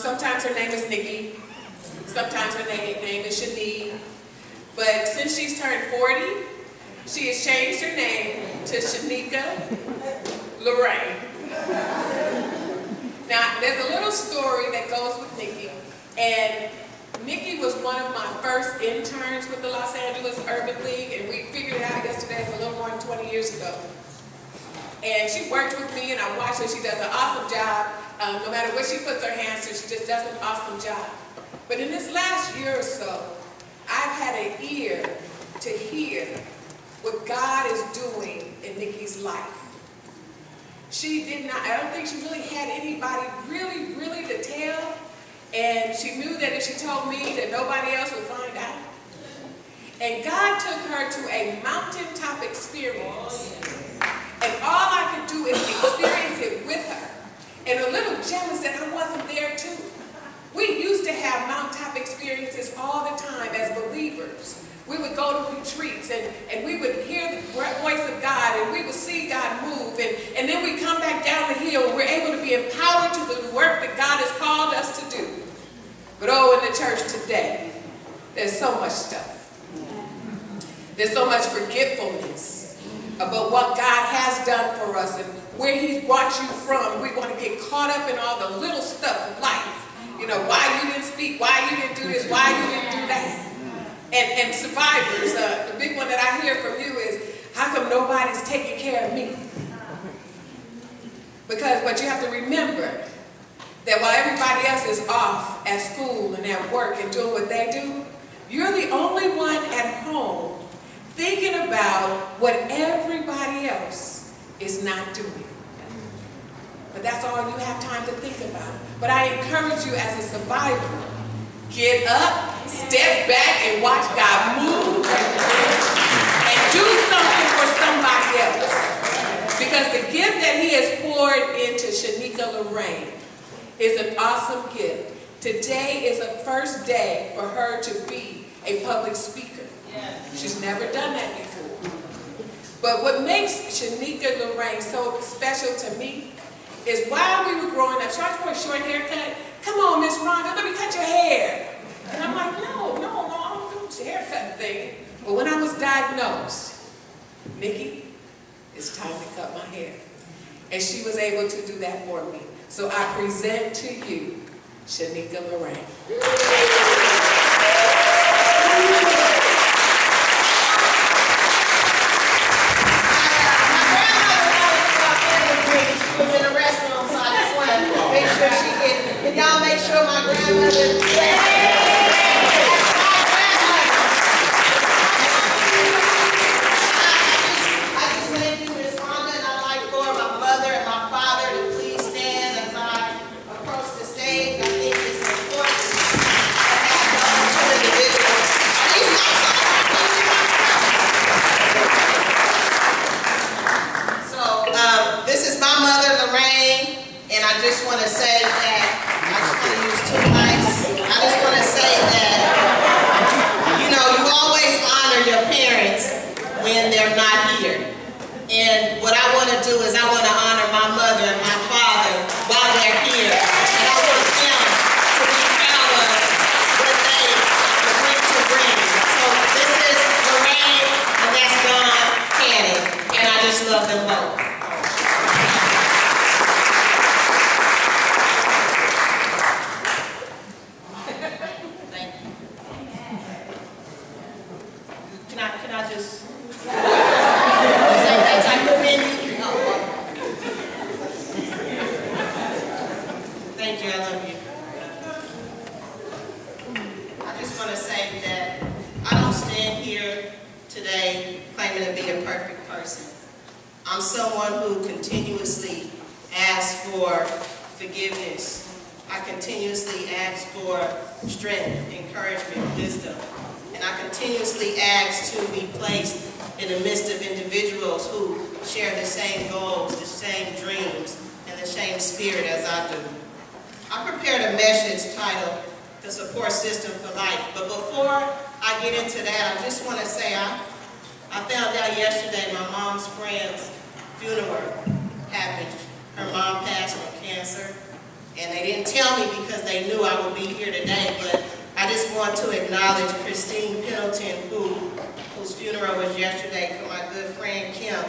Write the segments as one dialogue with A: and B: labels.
A: Sometimes her name is Nikki. Sometimes her name is Shanika. But since she's turned 40, she has changed her name to Shanika Lorraine. Now, there's a little story that goes with Nikki. And Nikki was one of my first interns with the Los Angeles Urban League, and we figured it out yesterday, it's a little more than 20 years ago. And she worked with me, and I watched her. She does an awesome job. No matter what she puts her hands to, she just does an awesome job. But in this last year or so, I've had an ear to hear what God is doing in Nikki's life. She did not, I don't think she really had anybody really to tell. And she knew that if she told me that nobody else would find out. And God took her to a mountaintop experience. And all I could do is experience it with her. And a little jealous that I wasn't there too. We used to have mountaintop experiences all the time as believers. We would go to retreats and we would hear the voice of God and we would see God move. And then we come back down the hill and we're able to be empowered to the work that God has called us to do. But oh, in the church today, there's so much stuff. There's so much forgetfulness about what God has done for us and where He's brought you from. We want to get caught up in all the little stuff of life. You know, why you didn't speak, why you didn't do this, why you didn't do that. And survivors, the big one that I hear from you is, how come nobody's taking care of me? But you have to remember that while everybody else is off at school and at work and doing what they do, you're the only one at home thinking about what everybody else is not doing. But that's all you have time to think about. But I encourage you as a survivor, get up, step back, and watch God move and do something for somebody else. Because the gift that He has poured into Shanika Lorraine is an awesome gift. Today is a first day for her to be a public speaker. She's never done that before. But what makes Shanika Lorraine so special to me is while we were growing up, she always wore a short haircut. Come on, Miss Rhonda, let me cut your hair. And I'm like, no, I don't do the haircut thing. But when I was diagnosed, Nikki, it's time to cut my hair. And she was able to do that for me. So I present to you, Shanika Lorraine.
B: Can y'all make sure my grandmother... I just thank you, Miss Rhonda, and I'd like for my mother and my father to please stand as I approach the stage. I think it's important to have those two individuals. So, this is my mother, Lorraine, and I just want to say that I just want to say that, you know, you always honor your parents when they're not here. And what I want to do is I want to honor my mother and my father while they're here. And I want them to be proud of what they bring to bring. So this is Lorraine and that's Don Cannon. And I just love them both. Can I just say that type of menu? Thank you, I love you. I just want to say that I don't stand here today claiming to be a perfect person. I'm someone who continuously asks for forgiveness. I continuously ask for strength, encouragement, wisdom. And I continuously ask to be placed in the midst of individuals who share the same goals, the same dreams, and the same spirit as I do. I prepared a message titled, The Support System for Life. But before I get into that, I just want to say I found out yesterday my mom's friend's funeral happened. Her mom passed from cancer, and they They didn't tell me because they knew I would be here today, but I just want to acknowledge Christine Pendleton, whose funeral was yesterday, for my good friend Kim.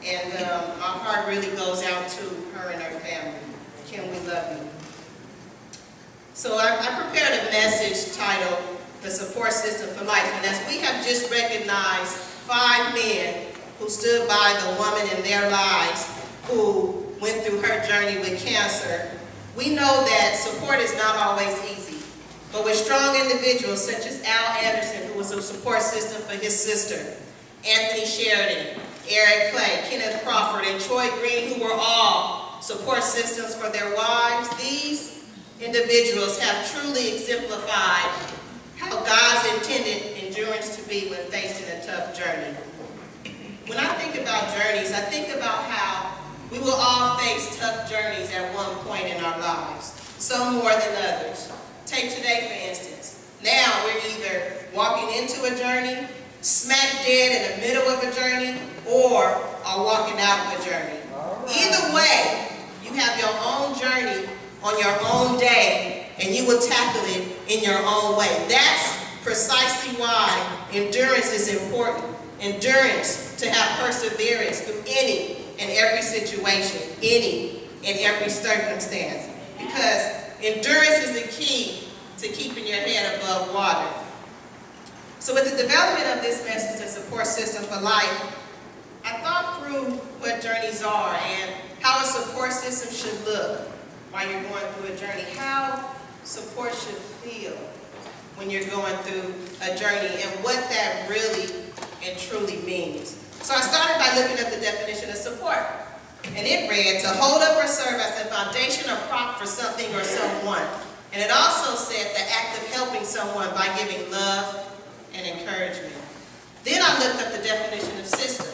B: And my heart really goes out to her and her family. Kim, we love you. So I prepared a message titled, The Support System for Life. And as we have just recognized 5 men who stood by the woman in their lives who went through her journey with cancer, we know that support is not always easy. But with strong individuals such as Al Anderson, who was a support system for his sister, Anthony Sheridan, Eric Clay, Kenneth Crawford, and Troy Green, who were all support systems for their wives, these individuals have truly exemplified how God's intended endurance to be when faced in a tough journey. When I think about journeys, I think about how we will all face tough journeys at one point in our lives, some more than others. Take today, for instance. Now we're either walking into a journey, smack dead in the middle of a journey, or are walking out of a journey. Either way, you have your own journey on your own day, and you will tackle it in your own way. That's precisely why endurance is important. Endurance to have perseverance through any and every situation, any and every circumstance. Because endurance is the key to keeping your head above water. So with the development of this message, the support system for life, I thought through what journeys are and how a support system should look while you're going through a journey, how support should feel when you're going through a journey, and what that really and truly means. So I started by looking at the definition of support. And it read, to hold up or serve as a foundation or prop for something or someone. And it also said the act of helping someone by giving love and encouragement. Then I looked up the definition of system.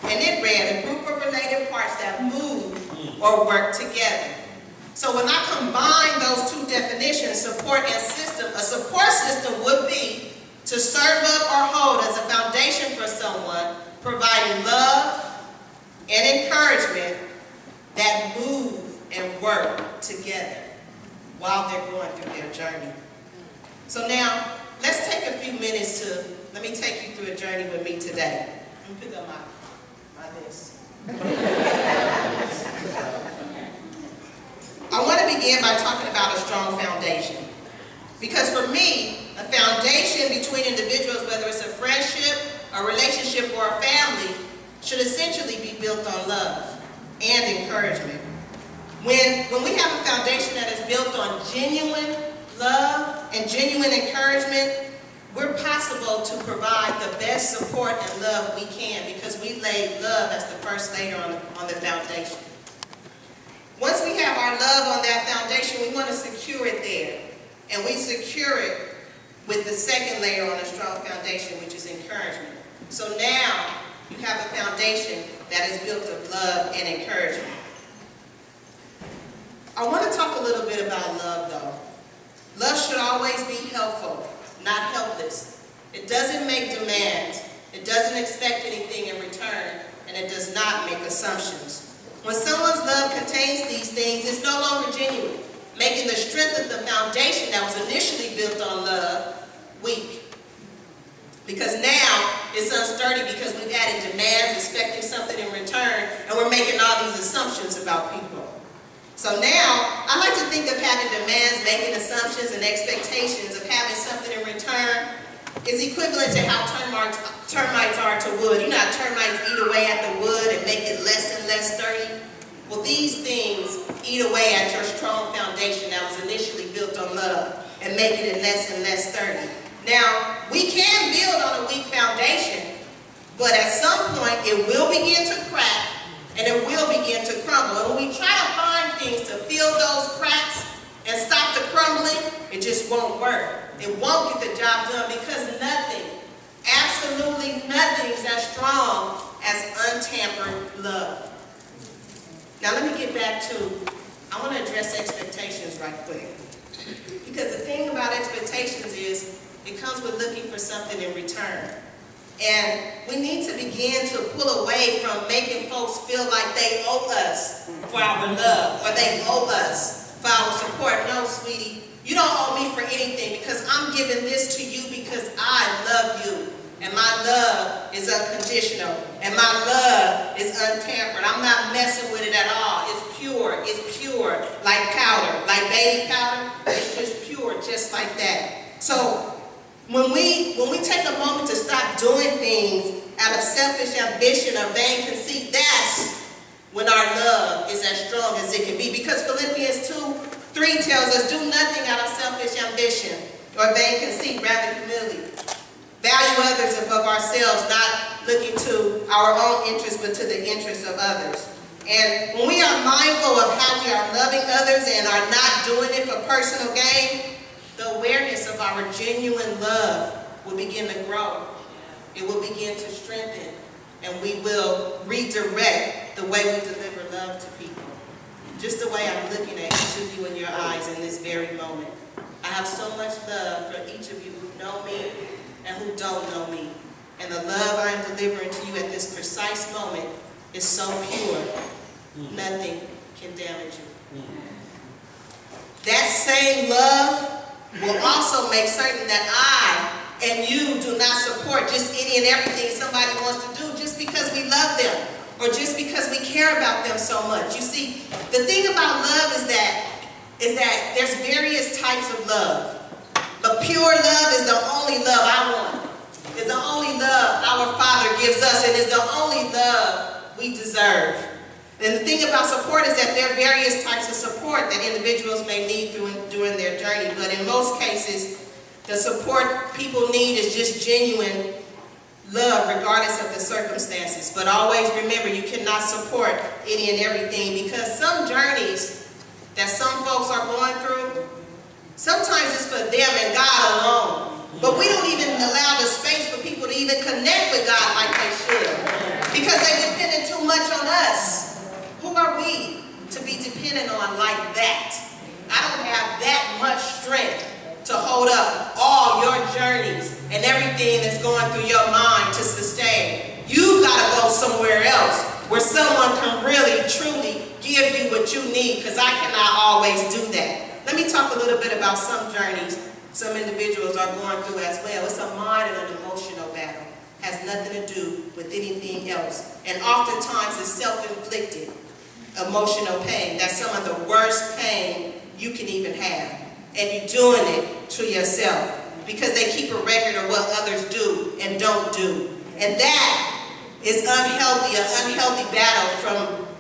B: And it read, a group of related parts that move or work together. So when I combine those two definitions, support and system, a support system would be to serve up or hold as a foundation for someone, providing love and encouragement that move and work together while they're going through their journey. So now, let's take a few minutes to, let me take you through a journey with me today. Let me pick up my list. I want to begin by talking about a strong foundation. Because for me, a foundation between individuals, whether it's a friendship, a relationship, or a family, should essentially be built on love and encouragement. When we have a foundation that is built on genuine love and genuine encouragement, we're possible to provide the best support and love we can, because we laid love as the first layer on the foundation. Once we have our love on that foundation, we want to secure it there. And we secure it with the second layer on a strong foundation, which is encouragement. So now you have a foundation that is built of love and encouragement. I want to talk a little bit about love, though. Love should always be helpful, not helpless. It doesn't make demands. It doesn't expect anything in return, and it does not make assumptions. When someone's love contains these things, it's no longer genuine, making the strength of the foundation that was initially built on love weak. Because now it's unsturdy because we've added demands, expecting something in return, and we're making all these assumptions about people. So now, I like to think of having demands, making assumptions, and expectations of having something in return is equivalent to how termites are to wood. You know how termites eat away at the wood and make it less and less sturdy? Well, these things eat away at your strong foundation that was initially built on love and making it less and less sturdy. Now, we can build on a weak foundation, but at some point it will begin to crack and it will begin to crumble. And when we try to find things to fill those cracks and stop the crumbling, it just won't work. It won't get the job done, because nothing, absolutely nothing is as strong as untampered love. Now let me get back to, I want to address expectations right quick. Because the thing about expectations is, it comes with looking for something in return. And we need to begin to pull away from making folks feel like they owe us for our love, or they owe us for our support. No, sweetie, you don't owe me for anything because I'm giving this to you because I love you. And my love is unconditional. And my love is untampered. I'm not messing with it at all. It's pure. It's pure like powder, like baby powder. It's just pure, just like that. So when we take a moment to stop doing things out of selfish ambition or vain conceit, that's when our love is as strong as it can be. Because Philippians 2:3 tells us, do nothing out of selfish ambition or vain conceit, rather humility. Value others above ourselves, not looking to our own interests, but to the interests of others. And when we are mindful of how we are loving others and are not doing it for personal gain, the awareness of our genuine love will begin to grow. It will begin to strengthen, and we will redirect the way we deliver love to people. Just the way I'm looking at each of you in your eyes in this very moment. I have so much love for each of you who know me and who don't know me. And the love I am delivering to you at this precise moment is so pure, nothing can damage you. That same love will also make certain that I and you do not support just any and everything somebody wants to do just because we love them or just because we care about them so much. You see, the thing about love is that there's various types of love. But pure love is the only love I want. It's the only love our Father gives us, and it's the only love we deserve. And the thing about support is that there are various types of support that individuals may need during their journey. But in most cases, the support people need is just genuine love, regardless of the circumstances. But always remember, you cannot support any and everything, because some journeys that some folks are going through, sometimes it's for them and God alone. But we don't even allow the space for people to even connect with God like they should, because they're dependent too much on us. Who are we to be dependent on like that? I don't have that much strength to hold up all your journeys and everything that's going through your mind to sustain. You've got to go somewhere else where someone can really, truly give you what you need, because I cannot always do that. Let me talk a little bit about some journeys some individuals are going through as well. It's a mind and an emotional battle. Has nothing to do with anything else. And oftentimes it's self-inflicted emotional pain. That's some of the worst pain you can even have. And you're doing it to yourself because they keep a record of what others do and don't do. And that is unhealthy, an unhealthy battle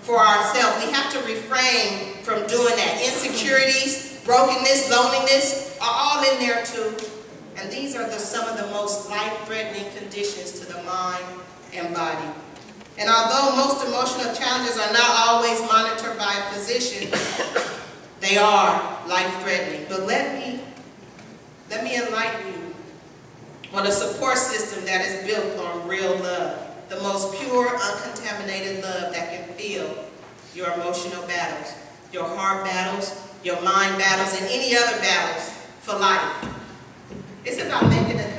B: for ourselves. We have to refrain from doing that. Insecurities, brokenness, loneliness are all in there too. And these are some of the most life-threatening conditions to the mind and body. And although most emotional challenges are not always monitored by a physician, they are life-threatening. But let me enlighten you on a support system that is built on real love. The most pure, uncontaminated love that can fill your emotional battles, your heart battles, your mind battles, and any other battles for life. It's about making a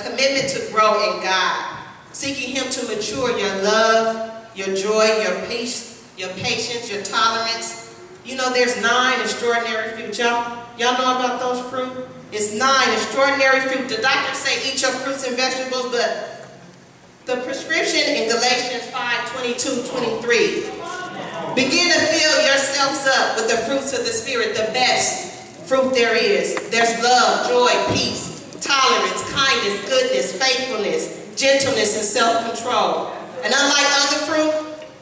B: commitment to grow in God, seeking Him to mature your love, your joy, your peace, your patience, your tolerance. You know, there's 9 extraordinary fruits. Y'all know about those fruit? It's 9 extraordinary fruit. The doctors say eat your fruits and vegetables, but the prescription in Galatians 5:22-23. Begin to fill yourselves up with the fruits of the Spirit, the best fruit there is. There's love, joy, peace, tolerance, kindness, goodness, faithfulness, gentleness, and self-control. And unlike other fruit,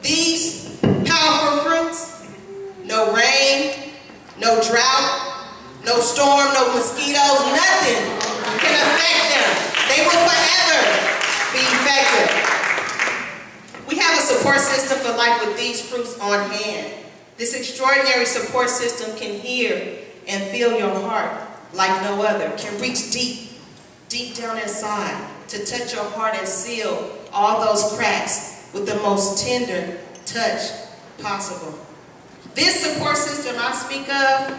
B: these powerful fruits, no rain, no drought, no storm, no mosquitoes, nothing can affect them. They will forever be effective. We have a support system for life with these fruits on hand. This extraordinary support system can hear and feel your heart like no other, can reach deep down inside to touch your heart and seal all those cracks with the most tender touch possible. This support system I speak of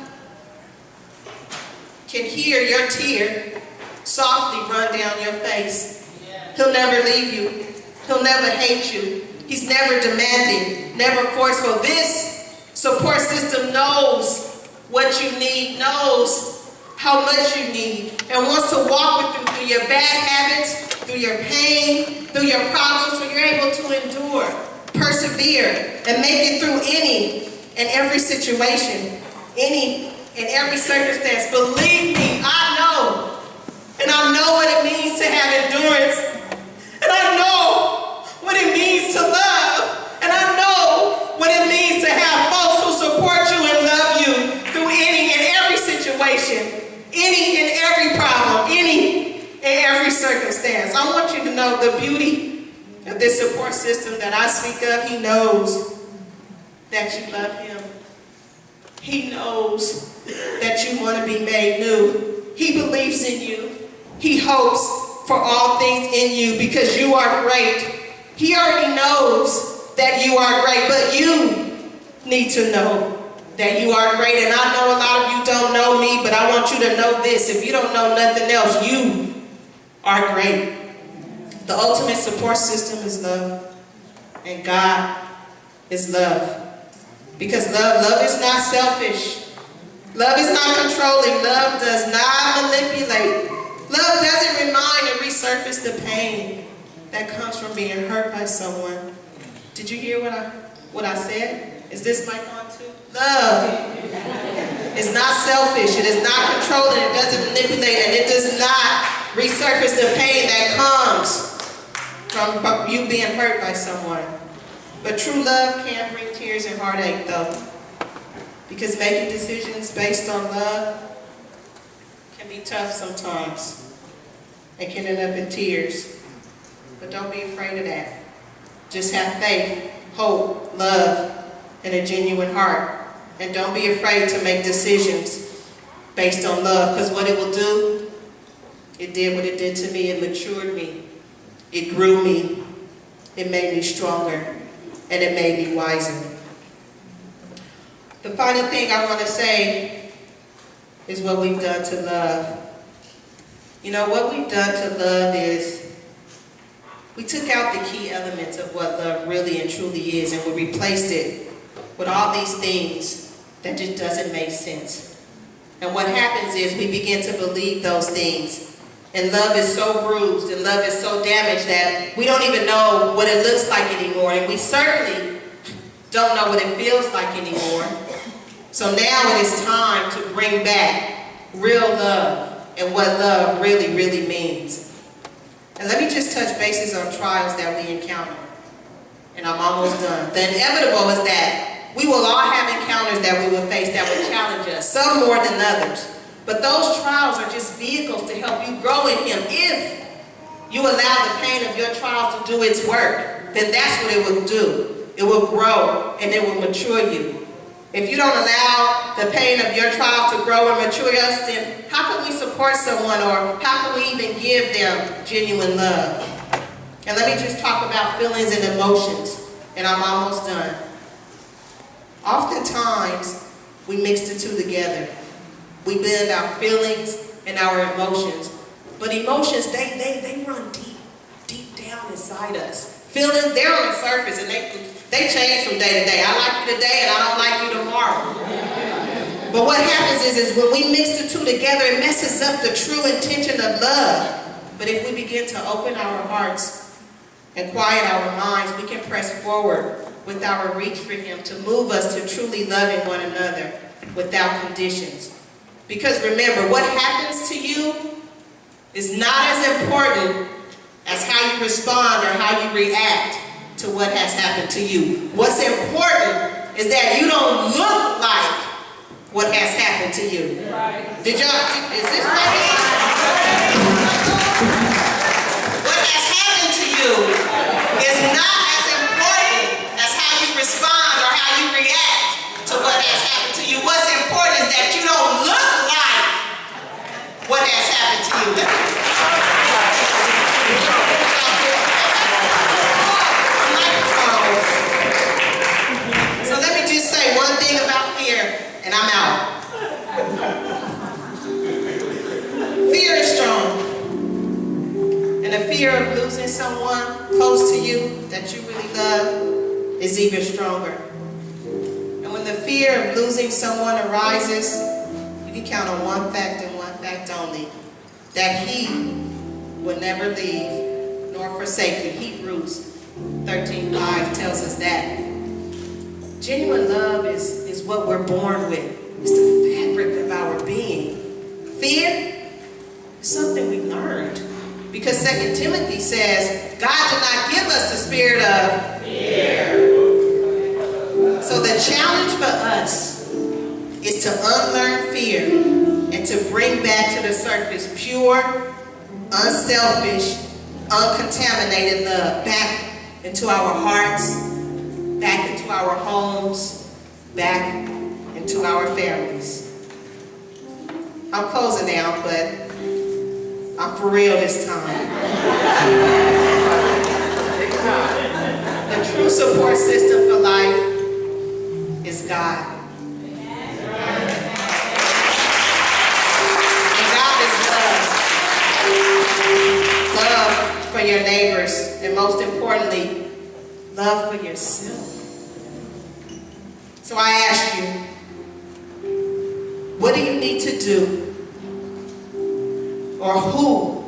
B: can hear your tear softly run down your face. He'll never leave you. He'll never hate you. He's never demanding, never forceful. This support system knows what you need, knows how much you need, and wants to walk with you through your bad habits, through your pain, through your problems, so you're able to endure, persevere, and make it through any and every situation, any and every circumstance. Believe me, I know. And I know what it means to have endurance. And I know what it means to love. And I know what it means to have folks who support you and love you through any and every situation, any and every problem, any and every circumstance. I want you to know the beauty of this support system that I speak of. He knows that you love him. He knows that you want to be made new. He believes in you. He hopes for all things in you because you are great. He already knows that you are great, but you need to know that you are great. And I know a lot of you don't know me, but I want you to know this. If you don't know nothing else, you are great. The ultimate support system is love. And God is love. Because love is not selfish. Love is not controlling. Love does not manipulate. Love doesn't remind and resurface the pain that comes from being hurt by someone. Did you hear what I said? Is this mic on too? Love is not selfish. It is not controlling. It doesn't manipulate. And it does not resurface the pain that comes from you being hurt by someone. But true love can bring tears and heartache though. Because making decisions based on love can be tough sometimes. And can end up in tears. But don't be afraid of that. Just have faith, hope, love, and a genuine heart. And don't be afraid to make decisions based on love. Because what it will do, it did what it did to me. It matured me. It grew me. It made me stronger. And it made me wiser. The final thing I want to say is what we've done to love. You know, what we've done to love is we took out the key elements of what love really and truly is, and we replaced it with all these things that just doesn't make sense. And what happens is we begin to believe those things. And love is so bruised and love is so damaged that we don't even know what it looks like anymore. And we certainly don't know what it feels like anymore. So now it is time to bring back real love and what love really, really means. And let me just touch bases on trials that we encounter. And I'm almost done. The inevitable is that we will all have encounters that we will face that will challenge us, some more than others. But those trials are just vehicles to help you grow in him. If you allow the pain of your trials to do its work, then that's what it will do. It will grow and it will mature you. If you don't allow the pain of your trials to grow and mature us, then how can we support someone, or how can we even give them genuine love? And let me just talk about feelings and emotions, and I'm almost done. Oftentimes, we mix the two together. We blend our feelings and our emotions. But emotions, they run deep down inside us. Feelings, they're on the surface, and they change from day to day. I like you today, and I don't like you tomorrow. But what happens is when we mix the two together, it messes up the true intention of love. But if we begin to open our hearts and quiet our minds, we can press forward with our reach for him to move us to truly loving one another without conditions. Because remember, what happens to you is not as important as how you respond or how you react to what has happened to you. What's important is that you don't look like what has happened to you. Did y'all, is this right? What has happened to you is not as important as how you respond or how you react to what has happened to you. What's important is that you don't look like what has happened to you. So let me just say one thing about fear, and I'm out. Fear is strong. And the fear of losing someone close to you that you really love is even stronger. And when the fear fear of losing someone arises, you can count on one fact and one fact only, that He will never leave nor forsake you. Hebrews 13:5 tells us that. Genuine love is what we're born with. It's the fabric of our being. Fear is something we learned. Because 2 Timothy says, God did not give us the spirit of fear. So the challenge for us is to unlearn fear and to bring back to the surface pure, unselfish, uncontaminated love back into our hearts, back into our homes, back into our families. I'm closing now, but I'm for real this time. The true support system for life is God. And God is love. Love for your neighbors, and most importantly, love for yourself. So I ask you, what do you need to do? Or who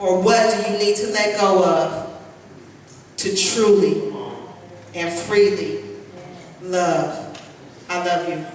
B: or what do you need to let go of to truly and freely love? I love you.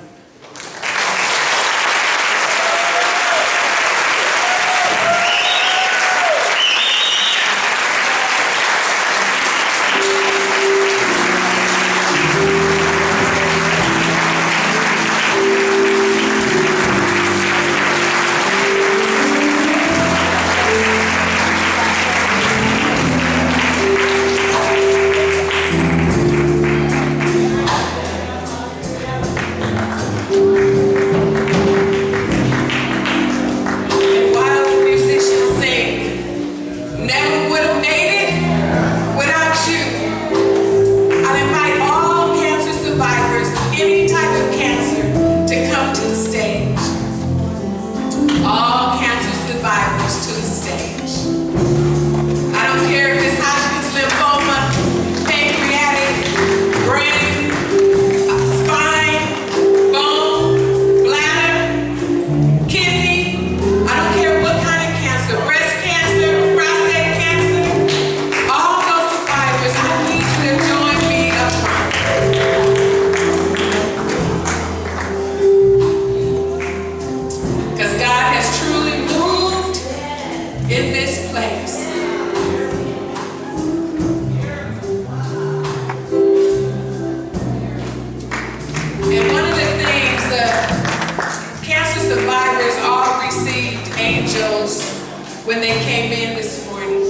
A: When they came in this morning,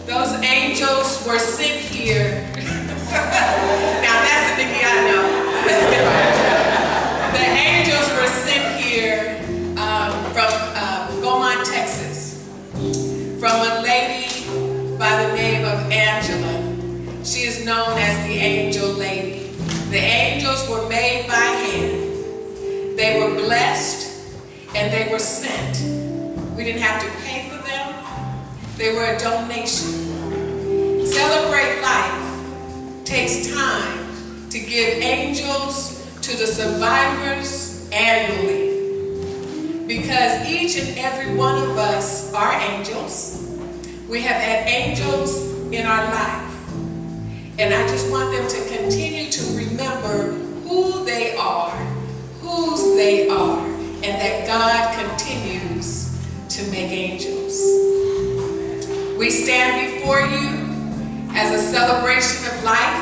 A: those angels were sent here. Now that's the Nikki I know. The angels were sent here from Beaumont, Texas, from a lady by the name of Angela. She is known as the Angel Lady. The angels were made by hand. They were blessed and they were sent. We didn't have to pay for them. They were a donation. Celebrate Life takes time to give angels to the survivors annually. Because each and every one of us are angels. We have had angels in our life. And I just want them to continue to remember who they are, whose they are, and that God continues to make angels. We stand before you as a celebration of life,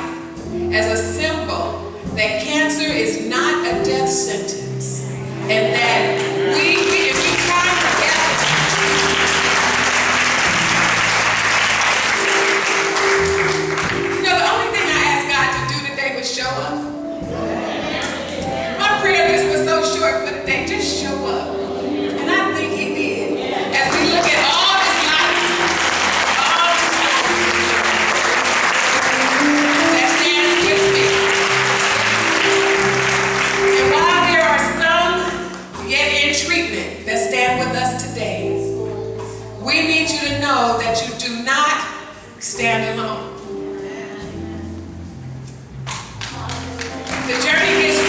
A: as a symbol that cancer is not a death sentence, and that if we try together, you know, the only thing I asked God to do today was show up. My prayer list was so short for the day, just show up. And I think He did. As we look at all this life, all this that stands with me. And while there are some yet in treatment that stand with us today, we need you to know that you do not stand alone. The journey gets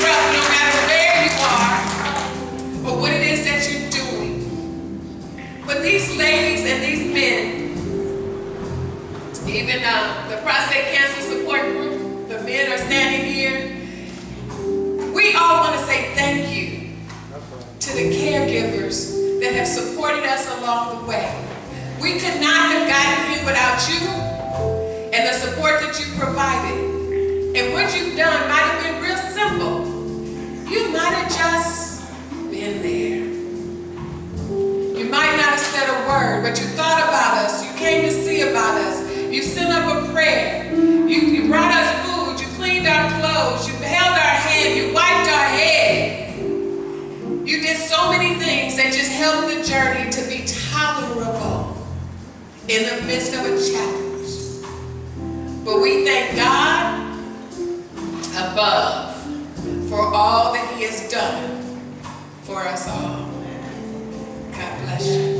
A: say thank you to the caregivers that have supported us along the way. We could not have gotten here without you and the support that you provided. And what you've done might have been real simple. You might have just been there. You might not have said a word, but you thought about us. You came to see about us. You sent up a prayer. You brought us food. You cleaned our clothes. You held our hand. You wiped our head. You did so many things that just helped the journey to be tolerable in the midst of a challenge. But we thank God above for all that He has done for us all. God bless you.